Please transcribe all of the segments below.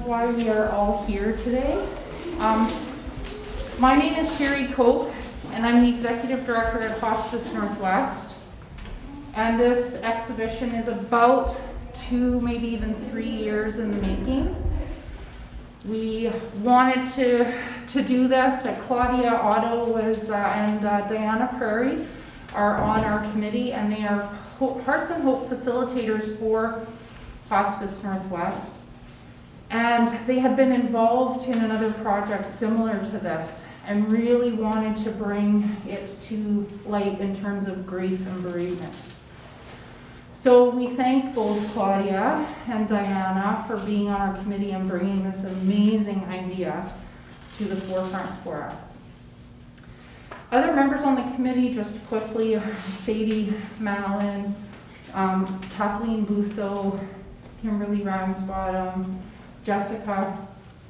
why we are all here today. My name is Sherry Cope, and I'm the Executive Director at Hospice Northwest. And this exhibition is about 2, maybe even 3 years in the making. We wanted to do this. Claudia Otto was and Diana Prairie are on our committee, and they are Hearts and Hope facilitators for Hospice Northwest. And they had been involved in another project similar to this and really wanted to bring it to light in terms of grief and bereavement. So we thank both Claudia and Diana for being on our committee and bringing this amazing idea to the forefront for us. Other members on the committee, just quickly, Sadie Mallon, Kathleen Busso, Kimberly Ramsbottom, Jessica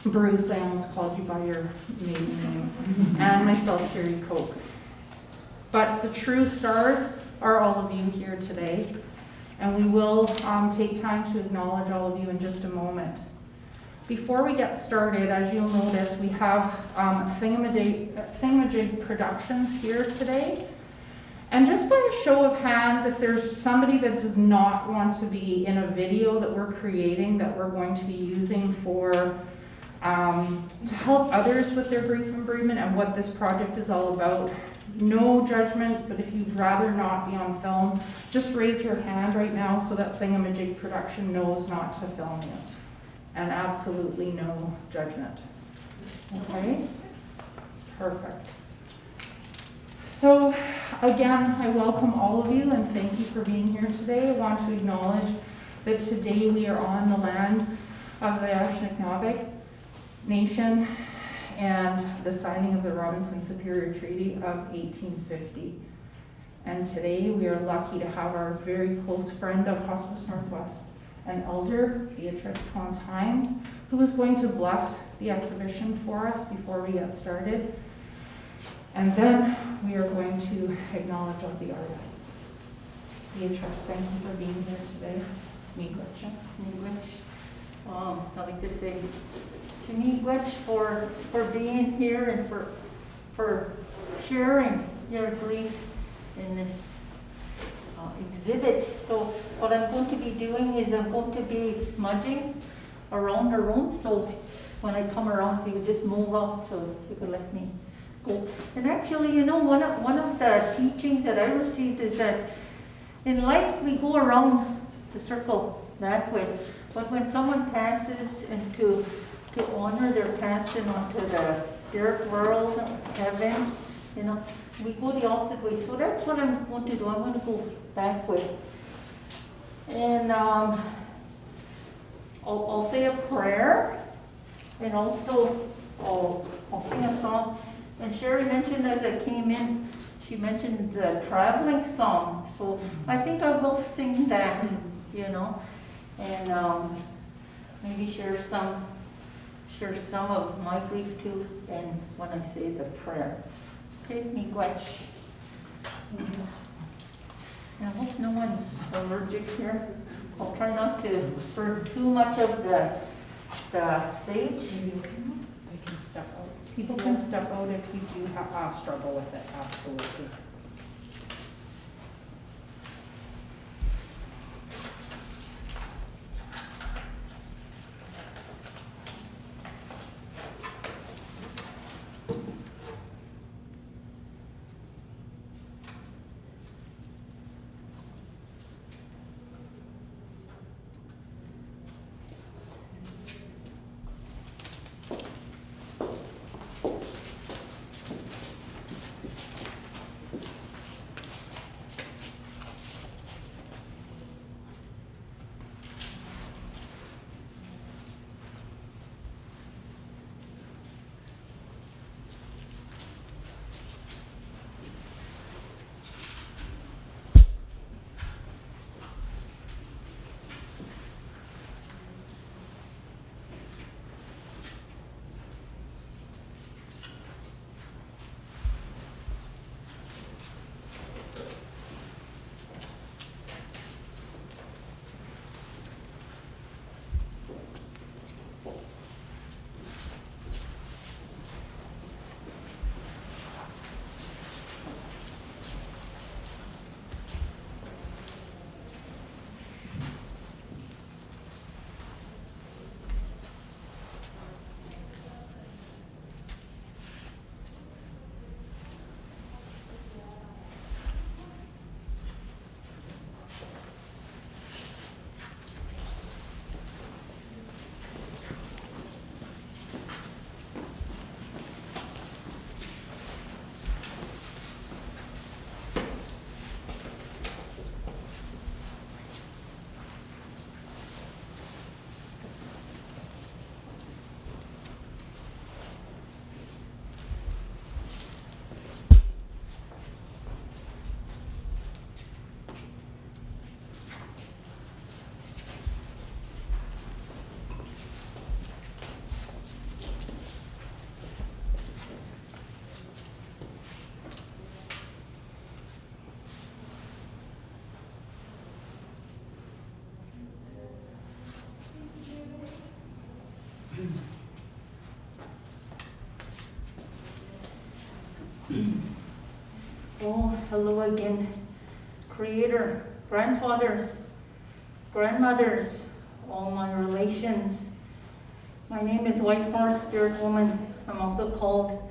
Bruce, I almost called you by your maiden name, and myself, Sherry Coke. But the true stars are all of you here today, and we will take time to acknowledge all of you in just a moment. Before we get started, as you'll notice, we have Thingamajig Productions here today. And just by a show of hands, if there's somebody that does not want to be in a video that we're creating, that we're going to be using for to help others with their grief and bereavement and what this project is all about, no judgment, but if you'd rather not be on film, just raise your hand right now so that Thingamajig Production knows not to film you. And absolutely no judgment. Okay? Perfect. So again, I welcome all of you and thank you for being here today. I want to acknowledge that today we are on the land of the Anishinaabe Nation and the signing of the Robinson Superior Treaty of 1850. And today we are lucky to have our very close friend of Hospice Northwest, an elder, Beatrice Twans-Hines, who is going to bless the exhibition for us before we get started. And then we are going to acknowledge all the artists. Beatrice, thank you for being here today. Miigwech. I'd like to say to Miigwech for being here and for sharing your grief in this exhibit. So what I'm going to be doing is I'm going to be smudging around the room. So when I come around, if you could just move up so you could let me go. And actually, you know, one of the teachings that I received is that in life we go around the circle that way. But when someone passes and to honor their passing onto the spirit world, heaven, you know, we go the opposite way. So that's what I'm going to do. I'm going to go that way. And I'll say a prayer, and also I'll sing a song. And Sherry mentioned as I came in, she mentioned the traveling song. So I think I will sing that, you know, and maybe share some of my grief too. And when I say the prayer. Okay, Miigwech. I hope no one's allergic here. I'll try not to burn too much of the sage. Maybe we can step out. People can step out if you do struggle with it, absolutely. Oh, hello again. Creator, grandfathers, grandmothers, all my relations. My name is White Horse Spirit Woman. I'm also called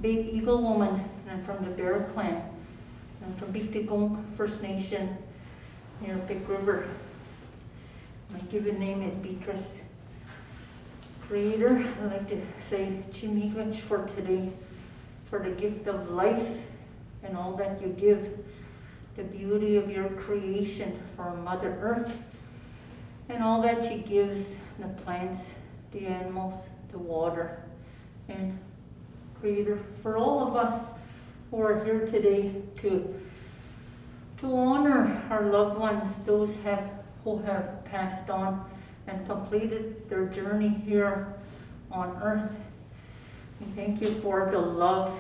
Big Eagle Woman, and I'm from the Bear Clan. I'm from Biktigong First Nation near Big River. My given name is Beatrice. Creator, I'd like to say Chimigwich for today, for the gift of life and all that you give, the beauty of your creation for Mother Earth, and all that she gives, the plants, the animals, the water, and Creator, for all of us who are here today to honor our loved ones, those who have passed on and completed their journey here on earth. We thank you for the love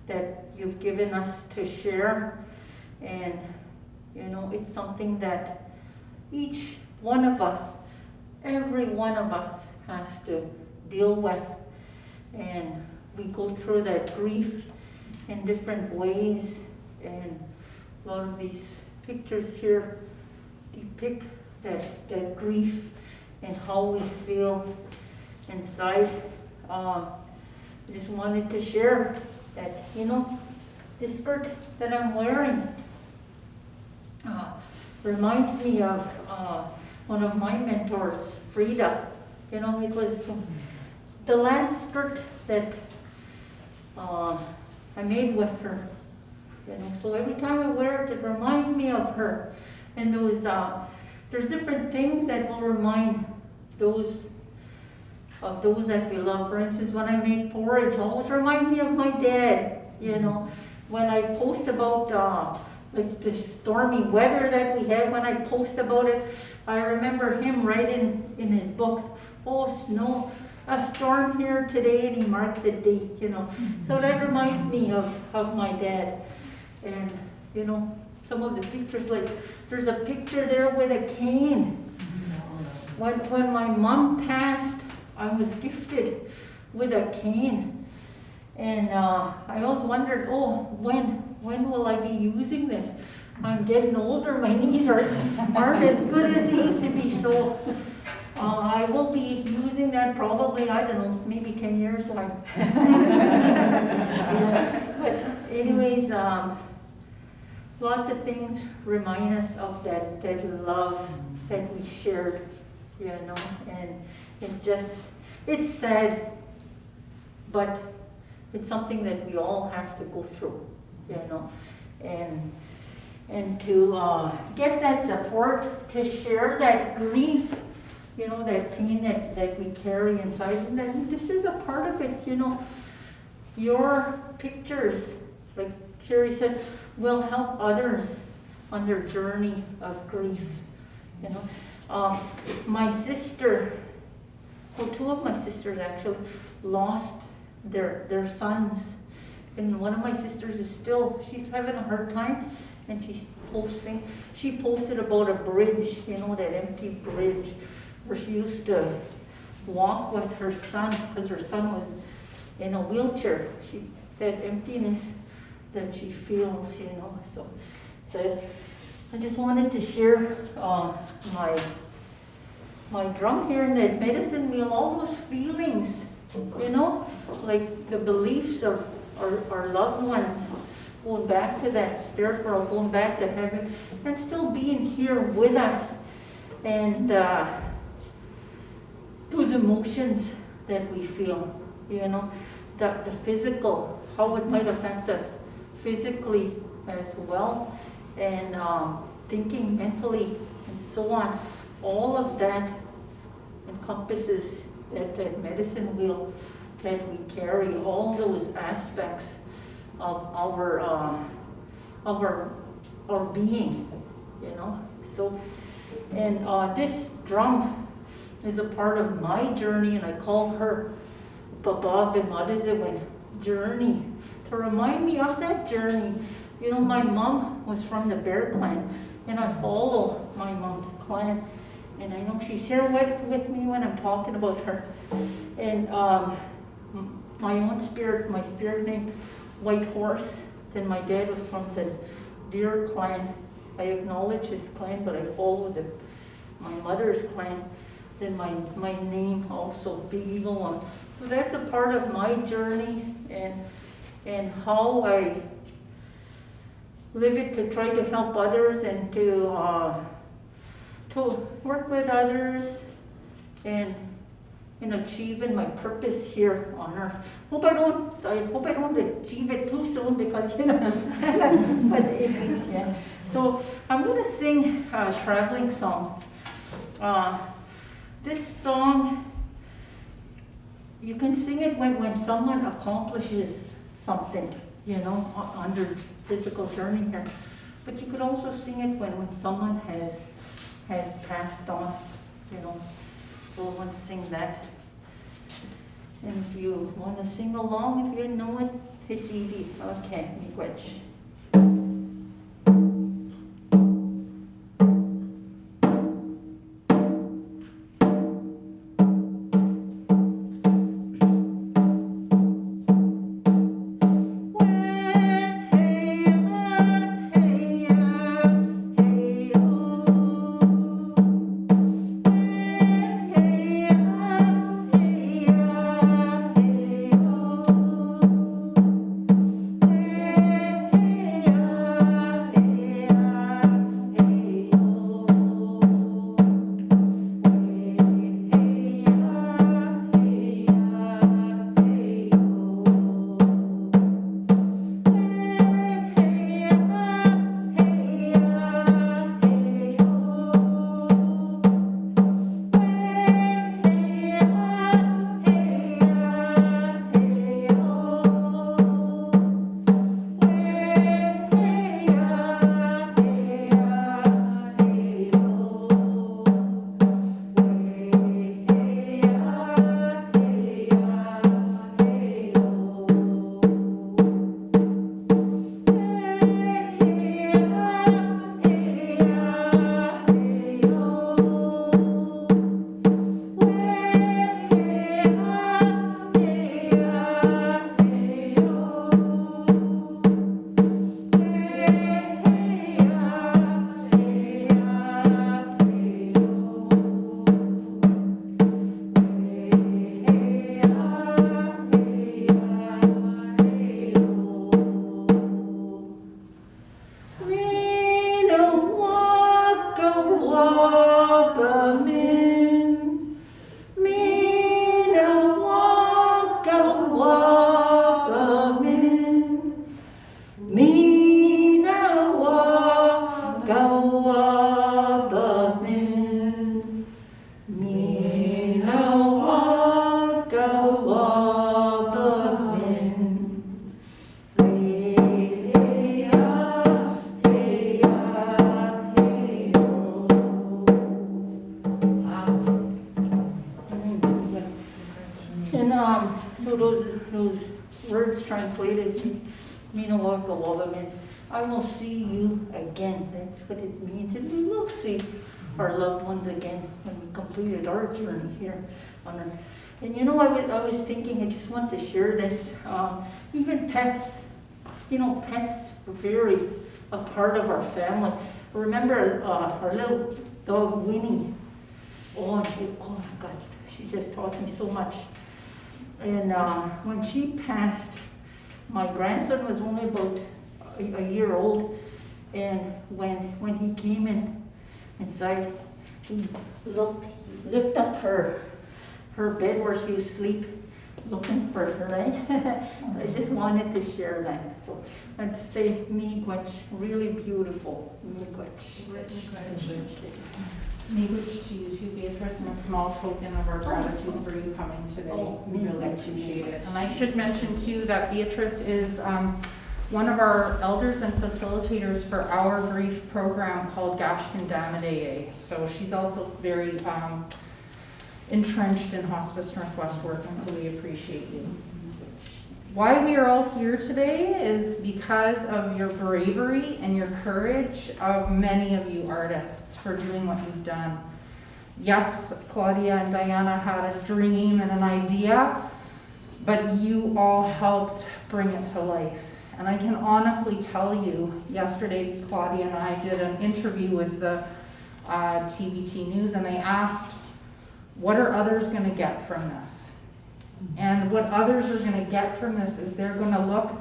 that you've given us to share. And, it's something that each one of us, every one of us has to deal with. And we go through that grief in different ways. And a lot of these pictures here depict that grief and how we feel inside. I just wanted to share that, this skirt that I'm wearing reminds me of one of my mentors, Frida. It was the last skirt that I made with her. So every time I wear it, it reminds me of her. And there's different things that will remind those that we love. For instance, when I make porridge, it always reminds me of my dad. When I post about like the stormy weather that we have, when I post about it, I remember him writing in his books, "Oh, snow, a storm here today," and he marked the date. So that reminds me of my dad. And some of the pictures, like there's a picture there with a cane. When my mom passed, I was gifted with a cane. And I always wondered, when will I be using this? I'm getting older, my knees aren't as good as they used to be, so I will be using that probably, I don't know, maybe 10 years. But anyways, lots of things remind us of that love that we shared, and it's sad, but it's something that we all have to go through, and to get that support, to share that grief, that pain that we carry inside, and that this is a part of it, your pictures, like Sherry said, will help others on their journey of grief. My sister, two of my sisters actually lost their sons, and one of my sisters she's having a hard time, and she posted about a bridge, that empty bridge where she used to walk with her son, because her son was in a wheelchair. That emptiness that she feels, so I just wanted to share my drum here in that medicine wheel, all those feelings, like the beliefs of our loved ones, going back to that spirit world, going back to heaven, and still being here with us, and those emotions that we feel, the physical, how it might affect us physically as well, and thinking mentally, and so on. All of that encompasses that medicine wheel that we carry, all those aspects of our being, So, and this drum is a part of my journey, and I call her Baba Vimadizewin journey, to remind me of that journey. My mom was from the Bear Clan, and I follow my mom's clan, and I know she's here with me when I'm talking about her. And my spirit name White Horse. Then my dad was from the Deer clan. I acknowledge his clan, but I follow my mother's clan. Then my name also, Big Eagle One. So that's a part of my journey and how I live it to try to help others and to work with others and in achieving my purpose here on earth. I hope I don't achieve it too soon because but it is, yeah. So I'm gonna sing a traveling song. This song, you can sing it when someone accomplishes something, under physical journey here. But you could also sing it when someone has passed on, So I want to sing that. And if you want to sing along, if you know it, it's easy. Okay, miigwech. So those words translated, I will see you again. That's what it means. And we will see our loved ones again when we completed our journey here on Earth. And I was thinking, I just want to share this. Even pets, pets are very a part of our family. I remember our little dog Winnie. Oh my God, she just taught me so much. And when she passed, my grandson was only about a year old, and when he came inside, he lift up her bed where she was asleep, looking for her, right? I just wanted to share that. So I'd say miigwech, really beautiful. Miigwech. Miigwech to you too, Beatrice, and a small token of our gratitude for you coming today. We really appreciate it. And I should mention too that Beatrice is one of our elders and facilitators for our grief program called Gashkin Damadeye. So she's also very entrenched in Hospice Northwest work, and so we appreciate you. Why we are all here today is because of your bravery and your courage of many of you artists for doing what you've done. Yes, Claudia and Diana had a dream and an idea, but you all helped bring it to life. And I can honestly tell you, yesterday Claudia and I did an interview with the TVT News, and they asked, what are others going to get from this? And what others are going to get from this is they're going to look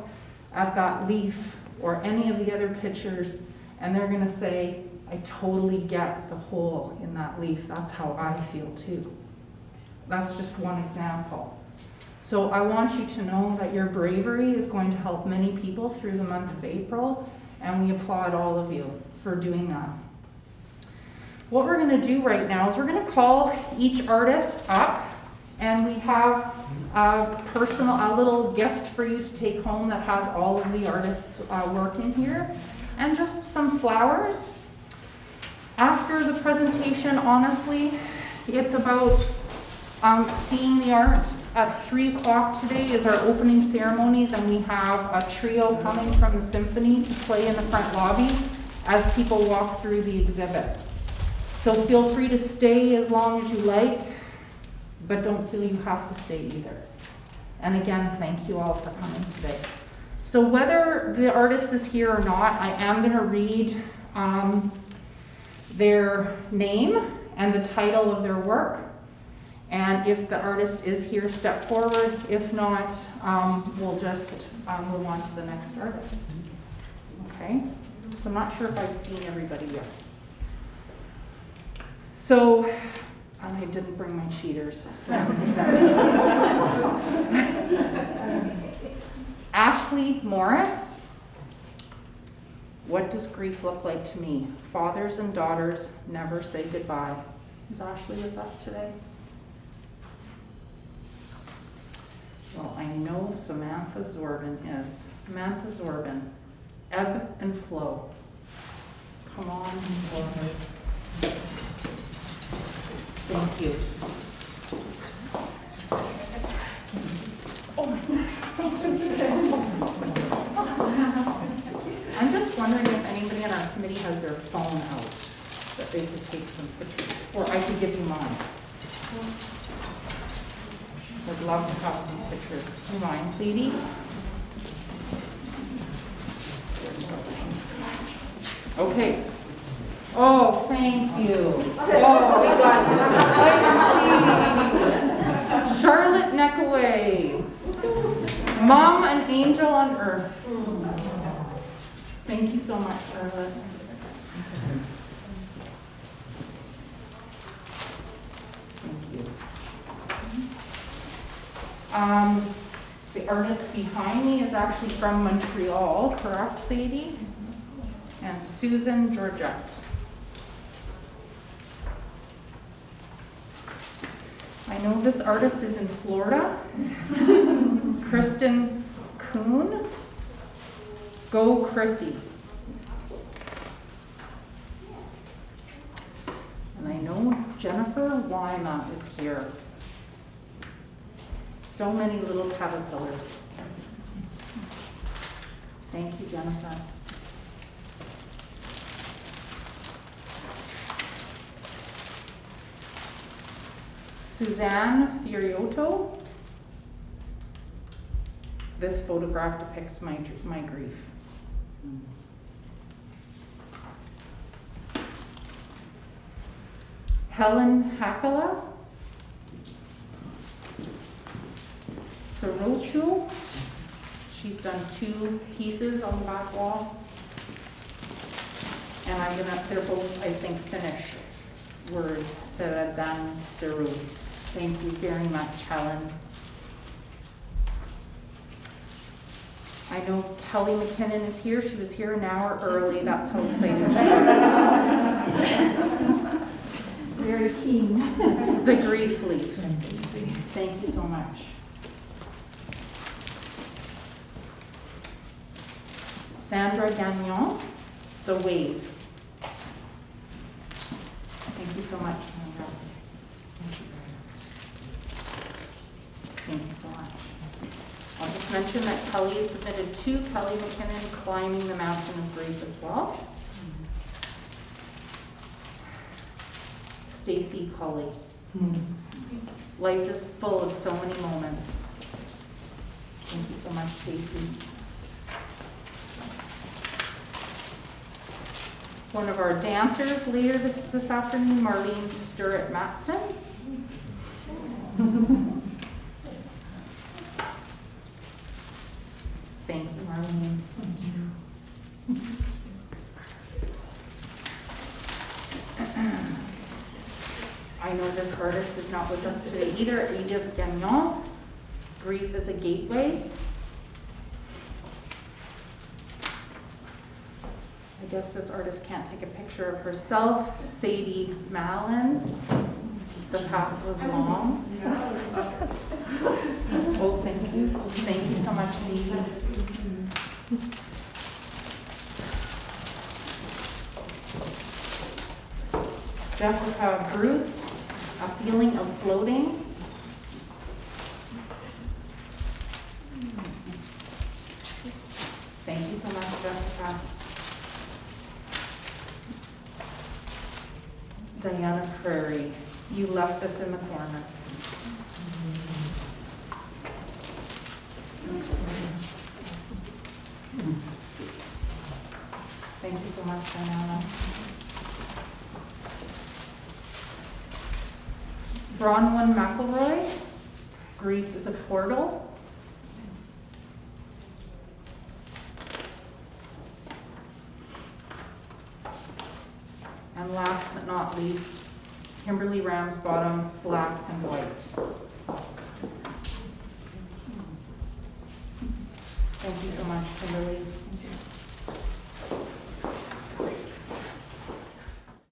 at that leaf or any of the other pictures, and they're going to say, I totally get the hole in that leaf. That's how I feel too. That's just one example. So I want you to know that your bravery is going to help many people through the month of April, and we applaud all of you for doing that. What we're going to do right now is we're going to call each artist up, and we have a little gift for you to take home that has all of the artists' work in here, and just some flowers. After the presentation, honestly, it's about seeing the art. At 3 o'clock today is our opening ceremonies, and we have a trio coming from the symphony to play in the front lobby as people walk through the exhibit. So feel free to stay as long as you like, but don't feel you have to stay either. And again, thank you all for coming today. So whether the artist is here or not, I am going to read their name and the title of their work. And if the artist is here, step forward. If not, we'll just move on to the next artist. Okay? So I'm not sure if I've seen everybody yet. So, I didn't bring my cheaters. So Ashley Morris. What does grief look like to me? Fathers and daughters never say goodbye. Is Ashley with us today? Well, I know Samantha Zorbin is. Samantha Zorbin, ebb and flow. Come on forward. Thank you. I'm just wondering if anybody on our committee has their phone out, that they could take some pictures, or I could give you mine. I'd love to have some pictures. Do you mind, Sadie? Okay. Oh, thank you. Oh, we got this. Charlotte Neckaway. Mom, an angel on earth. Thank you so much, Charlotte. The artist behind me is actually from Montreal, correct, Sadie? And Susan Georgette. I know this artist is in Florida. Kristen Kuhn. Go Chrissy. And I know Jennifer Wyma is here. So many little caterpillars. Thank you, Jennifer. Suzanne Fiorioto. This photograph depicts my grief. Helen Hakala. Sarochu. She's done 2 pieces on the back wall. And they're both, I think, Finnish words. Seradan Saru. Thank you very much, Helen. I know Kelly McKinnon is here. She was here an hour early. That's how excited she is. Very keen. The grief leaf. Thank you so much. Sandra Gagnon, The Wave. Thank you so much, Sandra. Thank you so much. I'll just mention that Kelly has submitted 2 Kelly McKinnon Climbing the Mountain of Grief as well. Stacy Cully. Life is full of so many moments. Thank you so much, Stacy. One of our dancers later this afternoon, Marlene Sturrett-Matson. Thank you, Marlene. I know this artist is not with us today either, Edith Gagnon. Grief is a Gateway. I guess this artist can't take a picture of herself. Sadie Mallon. The path was long. Oh, thank you. Thank you so much, Sadie. Jessica Bruce, A Feeling of Floating. Thank you so much, Jessica. Diana Prairie, You Left Us in the Corner. Thank you so much, Diana. Bronwyn McElroy, Grief is a Portal. And last but not least, Kimberly Ramsbottom, Black and White. Thank you so much, Kimberly.